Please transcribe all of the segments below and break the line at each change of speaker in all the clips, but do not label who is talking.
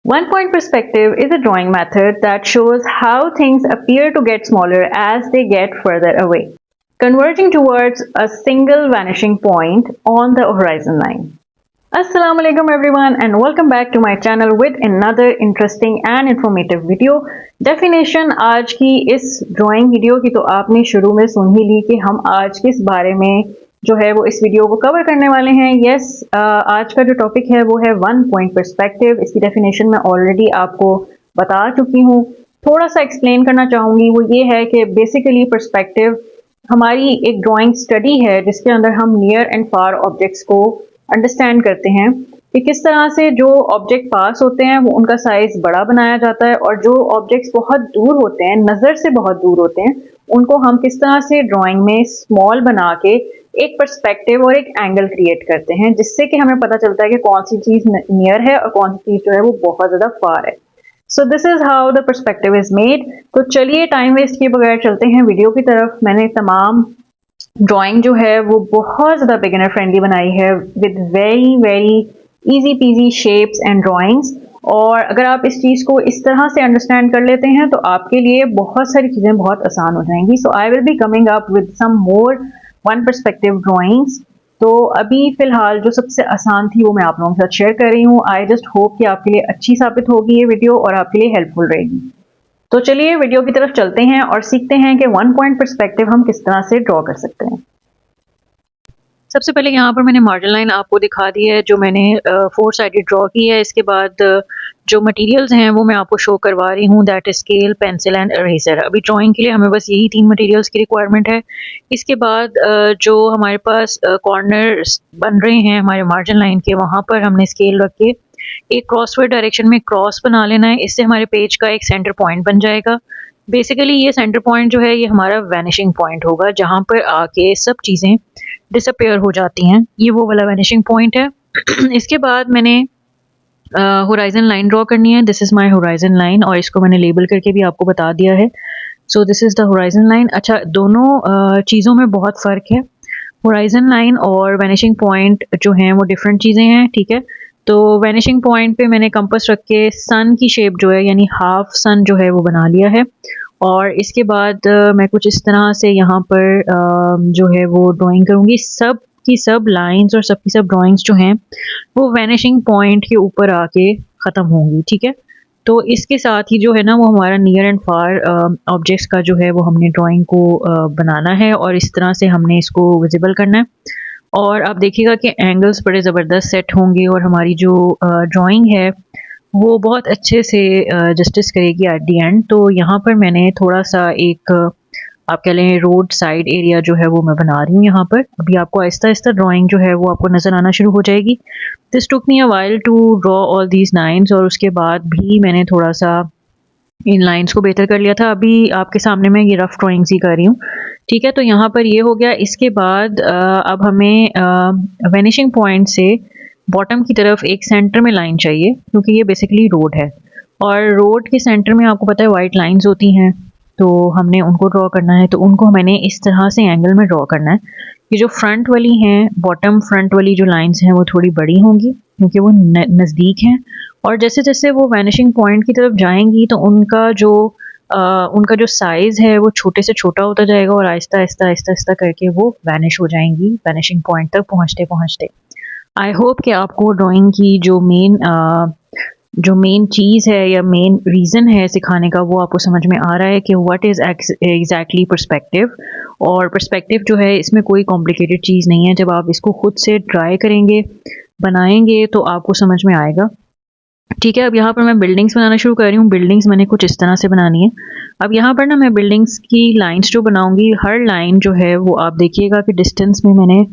One point perspective is a drawing method that shows how things appear to get smaller as they get further away, converging towards a single vanishing point on the horizon line. Assalamu alaikum everyone and welcome back to my channel with another interesting and informative video. Definition आज की इस drawing video की तो आपने शुरू में सुन ही ली कि हम आज किस बारे में जो है वो इस वीडियो को कवर करने वाले हैं। यस, आज का जो टॉपिक है वो है वन पॉइंट पर्सपेक्टिव। इसकी डेफिनेशन मैं ऑलरेडी आपको बता चुकी हूँ, थोड़ा सा एक्सप्लेन करना चाहूँगी। वो ये है कि बेसिकली पर्सपेक्टिव हमारी एक ड्राइंग स्टडी है जिसके अंदर हम नियर एंड फार ऑब्जेक्ट्स को अंडरस्टैंड करते हैं कि किस तरह से जो ऑब्जेक्ट पास होते हैं वो उनका साइज बड़ा बनाया जाता है और जो ऑब्जेक्ट्स बहुत दूर होते हैं, नज़र से बहुत दूर होते हैं, उनको हम किस तरह से ड्राइंग में स्मॉल बना के एक पर्सपेक्टिव और एक एंगल क्रिएट करते हैं जिससे कि हमें पता चलता है कि कौन सी चीज़ नियर है और कौन सी चीज़ जो है वो बहुत ज़्यादा फार है। So this is how the perspective is made. तो चलिए टाइम वेस्ट किए बगैर चलते हैं वीडियो की तरफ। मैंने तमाम ड्राइंग जो है वो बहुत ज़्यादा बिगिनर फ्रेंडली बनाई है with very very easy PG shapes and drawings. और अगर आप इस चीज़ को इस तरह से अंडरस्टैंड कर लेते हैं तो आपके लिए बहुत सारी चीज़ें बहुत आसान हो जाएंगी। So I will be coming up with some more one perspective drawings. तो अभी फ़िलहाल जो सबसे आसान थी वो मैं आप लोगों के साथ शेयर कर रही हूँ। आई जस्ट होप कि आपके लिए अच्छी साबित होगी ये वीडियो और आपके लिए हेल्पफुल रहेगी। तो चलिए वीडियो की तरफ चलते हैं और सीखते हैं कि वन पॉइंट पर्सपेक्टिव हम किस तरह से ड्रॉ कर सकते हैं। सबसे पहले यहाँ पर मैंने मार्जिन लाइन आपको दिखा दी है जो मैंने 4 साइडेड ड्रॉ की है। इसके बाद जो मटेरियल्स हैं वो मैं आपको शो करवा रही हूँ, that is scale, pencil and eraser. अभी ड्राइंग के लिए हमें बस यही 3 मटेरियल्स की रिक्वायरमेंट है। इसके बाद जो हमारे पास कॉर्नर्स बन रहे हैं हमारे मार्जिन लाइन के, वहाँ पर हमने स्केल रख के एक क्रॉसवर्ड डायरेक्शन में क्रॉस बना लेना है। इससे हमारे पेज का एक सेंटर पॉइंट बन जाएगा। बेसिकली ये सेंटर पॉइंट जो है ये हमारा वैनिशिंग पॉइंट होगा जहाँ पर आके सब चीज़ें डिसअपेयर हो जाती हैं। ये वो वाला वैनिशिंग पॉइंट है। इसके बाद मैंने होराइजन लाइन ड्रॉ करनी है। This is my horizon line और इसको मैंने लेबल करके भी आपको बता दिया है। So this is the horizon line. अच्छा, दोनों चीज़ों में बहुत फ़र्क है। होराइजन लाइन और वैनिशिंग पॉइंट जो हैं वो डिफरेंट चीज़ें हैं, ठीक है। तो वैनिशिंग पॉइंट पे मैंने कंपास रख के सन की शेप जो है यानी हाफ सन जो है वो बना लिया है। और इसके बाद मैं कुछ इस तरह से यहाँ पर जो है वो ड्राइंग करूँगी। सब की सब लाइंस और सब की सब ड्राइंग्स जो हैं वो वैनिशिंग पॉइंट के ऊपर आके ख़त्म होंगी, ठीक है। तो इसके साथ ही जो है ना वो हमारा नियर एंड फार ऑब्जेक्ट्स का जो है वो हमने ड्राइंग को बनाना है और इस तरह से हमने इसको विजिबल करना है। और आप देखिएगा कि एंगल्स बड़े ज़बरदस्त सेट होंगे और हमारी जो ड्राइंग है वो बहुत अच्छे से जस्टिस करेगी एट दी एंड। तो यहाँ पर मैंने थोड़ा सा एक आप कह लें रोड साइड एरिया जो है वो मैं बना रही हूँ यहाँ पर। अभी आपको आहिस्ता आहिस्ता ड्राइंग जो है वो आपको नज़र आना शुरू हो जाएगी। This took me a while to draw all these lines और उसके बाद भी मैंने थोड़ा सा इन लाइंस को बेहतर कर लिया था। अभी आपके सामने मैं ये रफ ड्राइंग्स ही कर रही हूँ, ठीक है। तो यहाँ पर ये हो गया। इसके बाद अब हमें वैनिशिंग पॉइंट से बॉटम की तरफ एक सेंटर में लाइन चाहिए क्योंकि ये बेसिकली रोड है और रोड के सेंटर में आपको पता है वाइट लाइंस होती हैं, तो हमने उनको ड्रॉ करना है। तो उनको मैंने इस तरह से एंगल में ड्रॉ करना है। ये जो फ्रंट वाली हैं, बॉटम फ्रंट वाली जो लाइंस हैं वो थोड़ी बड़ी होंगी क्योंकि वो नज़दीक हैं और जैसे जैसे वो वैनिशिंग पॉइंट की तरफ जाएंगी तो उनका जो साइज़ है वो छोटे से छोटा होता जाएगा और आहिस्ता आहिस्ता आहिस्ता आहिस्ता करके वो वैनिश हो जाएंगी वैनिशिंग पॉइंट तक पहुँचते पहुँचते। आई होप कि आपको ड्राइंग की जो मेन चीज़ है या मेन रीज़न है सिखाने का वो आपको समझ में आ रहा है कि व्हाट इज़ एग्जैक्टली पर्सपेक्टिव। और पर्सपेक्टिव जो है इसमें कोई कॉम्प्लिकेटेड चीज़ नहीं है। जब आप इसको खुद से ट्राई करेंगे, बनाएंगे तो आपको समझ में आएगा, ठीक है। अब यहाँ पर मैं बिल्डिंग्स बनाना शुरू कर रही हूँ। बिल्डिंग्स मैंने कुछ इस तरह से बनानी है। अब यहाँ पर ना मैं बिल्डिंग्स की लाइंस जो बनाऊंगी, हर लाइन जो है वो आप देखिएगा कि डिस्टेंस में मैंने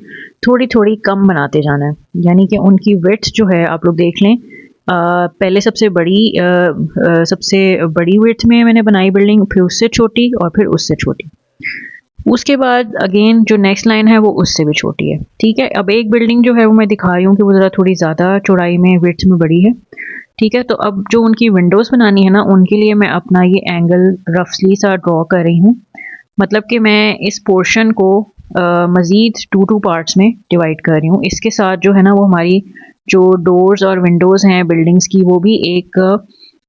थोड़ी थोड़ी कम बनाते जाना है, यानी कि उनकी विड्थ जो है आप लोग देख लें। पहले सबसे बड़ी विड्थ में मैंने बनाई बिल्डिंग, फिर उससे छोटी और फिर उससे छोटी। उसके बाद अगेन जो नेक्स्ट लाइन है वो उससे भी छोटी है, ठीक है। अब एक बिल्डिंग जो है वो मैं दिखा रही हूँ कि वो ज़रा थोड़ी ज़्यादा चौड़ाई में विड्थ में बड़ी है, ठीक है। तो अब जो उनकी विंडोज़ बनानी है ना उनके लिए मैं अपना ये एंगल रफली सा ड्रॉ कर रही हूँ। मतलब कि मैं इस पोर्शन को मज़ीद 2 पार्ट्स में डिवाइड कर रही हूँ। इसके साथ जो है ना वो हमारी जो डोर्स और विंडोज़ हैं बिल्डिंग्स की वो भी एक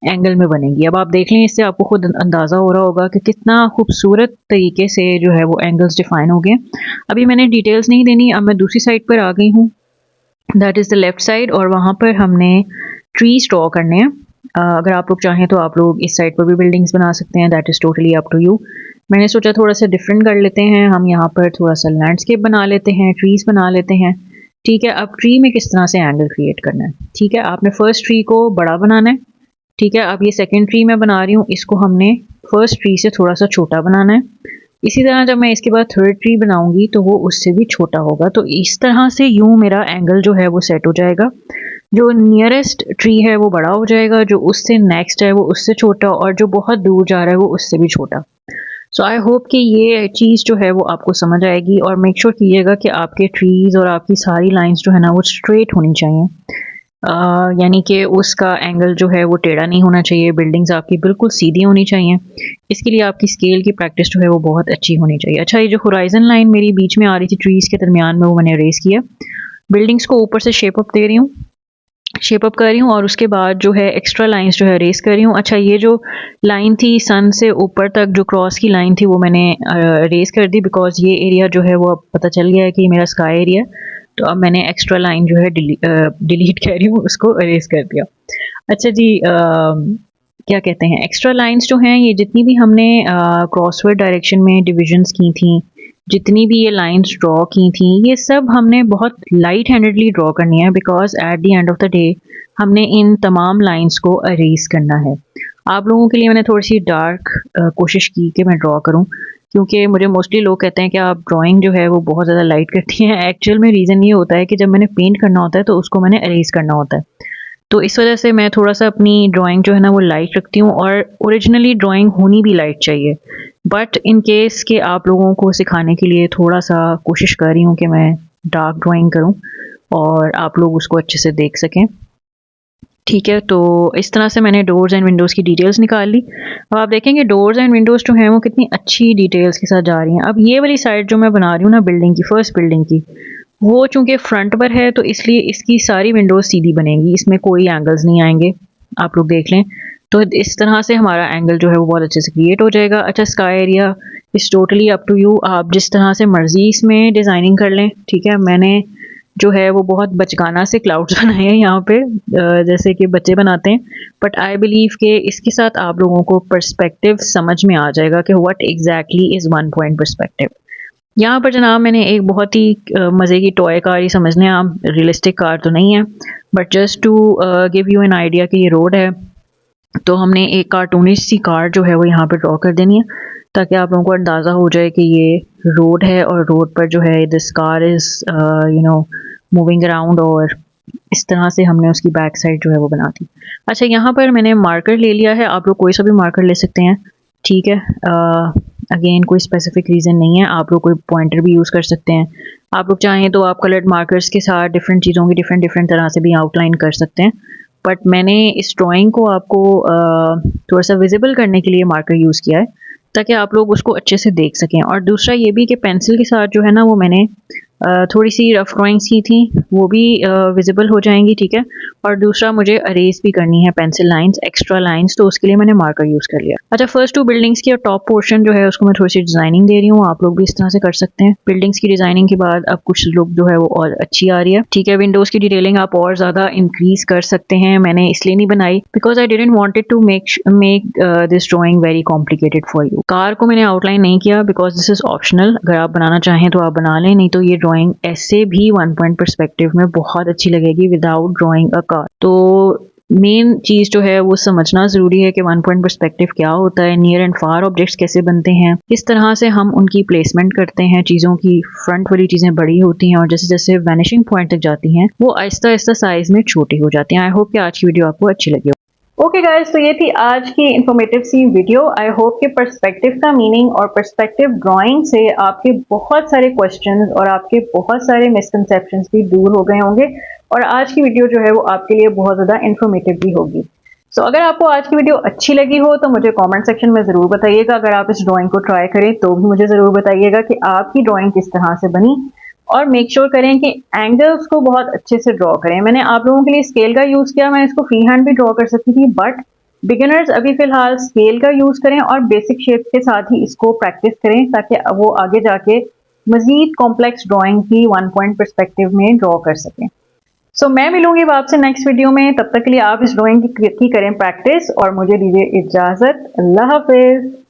एंगल में बनेंगी। अब आप देख लें, इससे आपको खुद अंदाज़ा हो रहा होगा कि कितना खूबसूरत तरीके से जो है वो एंगल्स डिफाइन हो गए। अभी मैंने डिटेल्स नहीं देनी, अब मैं दूसरी साइड पर आ गई हूँ, that is the left side, और वहाँ पर हमने ट्रीज़ ड्रॉ करने हैं। अगर आप लोग चाहें तो आप लोग इस साइड पर भी बिल्डिंग्स बना सकते हैं, that is totally up to you. मैंने सोचा थोड़ा सा डिफरेंट कर लेते हैं, हम यहाँ पर थोड़ा सा लैंडस्केप बना लेते हैं, ट्रीज़ बना लेते हैं। ठीक है, अब ट्री में किस तरह से एंगल क्रिएट करना है। ठीक है, आपने फर्स्ट ट्री को बड़ा बनाना है। ठीक है, अब ये सेकंड ट्री मैं बना रही हूँ, इसको हमने फर्स्ट ट्री से थोड़ा सा छोटा बनाना है। इसी तरह जब मैं इसके बाद थर्ड ट्री बनाऊंगी तो वो उससे भी छोटा होगा। तो इस तरह से यूं मेरा एंगल जो है वो सेट हो जाएगा। जो नियरेस्ट ट्री है वो बड़ा हो जाएगा, जो उससे नेक्स्ट है वो उससे छोटा, और जो बहुत दूर जा रहा है वो उससे भी छोटा। सो आई होप कि ये चीज़ जो है वो आपको समझ आएगी, और मेक श्योर कीजिएगा कि आपके ट्रीज़ और आपकी सारी लाइंस जो है ना वो स्ट्रेट होनी चाहिए। यानी कि उसका एंगल जो है वो टेढ़ा नहीं होना चाहिए, बिल्डिंग्स आपकी बिल्कुल सीधी होनी चाहिए। इसके लिए आपकी स्केल की प्रैक्टिस जो है वो बहुत अच्छी होनी चाहिए। अच्छा, ये जो होराइजन लाइन मेरी बीच में आ रही थी ट्रीज़ के दरमियान में, वो मैंने रेस किया। बिल्डिंग्स को ऊपर से शेप अप दे रही हूँ, शेप अप कर रही हूँ, और उसके बाद जो है एक्स्ट्रा लाइंस जो है रेस कर रही हूँ। अच्छा, ये जो लाइन थी सन से ऊपर तक जो क्रॉस की लाइन थी वो मैंने रेस कर दी, बिकॉज ये एरिया जो है वो अब पता चल गया है कि मेरा स्काई एरिया। तो अब मैंने एक्स्ट्रा लाइन जो है डिलीट कर रही हूँ, उसको अरेज कर दिया। अच्छा जी, क्या कहते हैं, एक्स्ट्रा लाइंस जो हैं ये जितनी भी हमने क्रॉसवर्ड डायरेक्शन में डिविजन्स की थी, जितनी भी ये लाइंस ड्रॉ की थी, ये सब हमने बहुत लाइट हैंडेडली ड्रॉ करनी है, because at the end of the day हमने इन तमाम लाइंस को अरेज करना है। आप लोगों के लिए मैंने थोड़ी सी डार्क कोशिश की कि मैं ड्रॉ करूं, क्योंकि मुझे मोस्टली लोग कहते हैं कि आप ड्राइंग जो है वो बहुत ज़्यादा लाइट करती हैं। एक्चुअल में रीज़न ये होता है कि जब मैंने पेंट करना होता है तो उसको मैंने अरेज करना होता है, तो इस वजह से मैं थोड़ा सा अपनी ड्राइंग जो है ना वो लाइट रखती हूँ, और ओरिजिनली ड्राइंग होनी भी लाइट चाहिए। बट इन केस के आप लोगों को सिखाने के लिए थोड़ा सा कोशिश कर रही हूँ कि मैं डार्क ड्राइंग करूँ और आप लोग उसको अच्छे से देख सकें। ठीक है, तो इस तरह से मैंने डोर्स एंड विंडोज़ की डिटेल्स निकाल ली। अब आप देखेंगे डोर्स एंड विंडोज़ जो हैं वो कितनी अच्छी डिटेल्स के साथ जा रही हैं। अब ये वाली साइड जो मैं बना रही हूँ ना बिल्डिंग की, फर्स्ट बिल्डिंग की, वो चूंकि फ्रंट पर है तो इसलिए इसकी सारी विंडोज़ सीधी बनेंगी, इसमें कोई एंगल्स नहीं आएंगे। आप लोग देख लें, तो इस तरह से हमारा एंगल जो है वो बहुत अच्छे से क्रिएट हो जाएगा। अच्छा, sky area is totally up to you, आप जिस तरह से मर्जी इसमें डिज़ाइनिंग कर लें। ठीक है, मैंने जो है वो बहुत बचकाना से क्लाउड्स बनाए हैं यहाँ पे, जैसे कि बच्चे बनाते हैं, बट आई बिलीव कि इसके साथ आप लोगों को पर्सपेक्टिव समझ में आ जाएगा कि what exactly is one point perspective. यहाँ पर जनाब मैंने एक बहुत ही मज़े की टॉय कार ही समझ लें आप, रियलिस्टिक कार तो नहीं है, but just to give you an idea कि ये रोड है, तो हमने एक कार्टूनिश सी कार जो है वो यहाँ पे ड्रॉ कर देनी है, ताकि आप लोगों को अंदाज़ा हो जाए कि ये रोड है, और रोड पर जो है this car is moving around, और इस तरह से हमने उसकी बैक साइड जो है वो बना दी। अच्छा, यहाँ पर मैंने मार्कर ले लिया है, आप लोग कोई सा भी मार्कर ले सकते हैं। ठीक है, अगेन कोई स्पेसिफिक रीज़न नहीं है, आप लोग कोई पॉइंटर भी यूज़ कर सकते हैं। आप लोग चाहें तो आप कलर्ड मार्कर्स के साथ डिफरेंट चीज़ों की डिफरेंट डिफरेंट तरह से भी आउटलाइन कर सकते हैं, बट मैंने इस ड्राइंग को आपको थोड़ा सा विजिबल करने के लिए मार्कर यूज़ किया है, ताकि आप लोग उसको अच्छे से देख सकें। और दूसरा ये भी कि पेंसिल के साथ जो है ना वो मैंने थोड़ी सी रफ ड्राइंग्स की थी, वो भी विजिबल हो जाएंगी। ठीक है, और दूसरा मुझे अरेज भी करनी है पेंसिल लाइंस, एक्स्ट्रा लाइंस, तो उसके लिए मैंने मार्कर यूज़ कर लिया। अच्छा, फर्स्ट टू बिल्डिंग्स की और टॉप पोर्शन जो है उसको मैं थोड़ी सी डिजाइनिंग दे रही हूँ, आप लोग भी इस तरह से कर सकते हैं। बिल्डिंग्स की डिजाइनिंग के बाद अब कुछ लुक जो है वो और अच्छी आ रही है। ठीक है, विंडोज़ की डिटेलिंग आप और ज़्यादा इंक्रीज कर सकते हैं, मैंने इसलिए नहीं बनाई because I didn't wanted to make this drawing very complicated for you. Car को मैंने आउटलाइन नहीं किया बिकॉज दिस इज ऑप्शनल, अगर आप बनाना चाहें तो आप बना लें, नहीं तो ये ड्राइंग ऐसे भी वन पॉइंट पर्सपेक्टिव में बहुत अच्छी लगेगी विदाउट ड्राइंग अ कार। तो मेन चीज़ जो है वो समझना ज़रूरी है कि वन पॉइंट पर्सपेक्टिव क्या होता है, नियर एंड फार ऑब्जेक्ट्स कैसे बनते हैं, किस तरह से हम उनकी प्लेसमेंट करते हैं, चीज़ों की फ्रंट वाली चीज़ें बड़ी होती हैं और जैसे जैसे वैनिशिंग पॉइंट तक जाती हैं वो आहिस्ता आहिस्ता साइज में छोटी हो जाती हैं। आई होप कि आज की वीडियो आपको अच्छी लगी। ओके गाइस, तो ये थी आज की इंफॉर्मेटिव सी वीडियो। आई होप कि पर्सपेक्टिव का मीनिंग और पर्सपेक्टिव ड्राइंग से आपके बहुत सारे क्वेश्चंस और आपके बहुत सारे मिसकंसेप्शंस भी दूर हो गए होंगे, और आज की वीडियो जो है वो आपके लिए बहुत ज़्यादा इंफॉर्मेटिव भी होगी। सो अगर आपको आज की वीडियो अच्छी लगी हो तो मुझे कमेंट सेक्शन में ज़रूर बताइएगा। अगर आप इस ड्राइंग को ट्राई करें तो भी मुझे ज़रूर बताइएगा कि आपकी ड्राइंग किस तरह से बनी। और मेक श्योर करें कि एंगल्स को बहुत अच्छे से ड्रॉ करें। मैंने आप लोगों के लिए स्केल का यूज़ किया, मैं इसको फ्री हैंड भी ड्रॉ कर सकती थी, बट बिगिनर्स अभी फ़िलहाल स्केल का यूज़ करें और बेसिक शेप के साथ ही इसको प्रैक्टिस करें ताकि वो आगे जाके मज़ीद कॉम्प्लेक्स ड्राइंग की वन पॉइंट पर्सपेक्टिव में ड्रॉ कर सकें। सो मैं मिलूंगी अब आपसे नेक्स्ट वीडियो में, तब तक के लिए आप इस ड्राइंग की करें प्रैक्टिस और मुझे दीजिए इजाज़त। अल्लाह हाफ़िज़।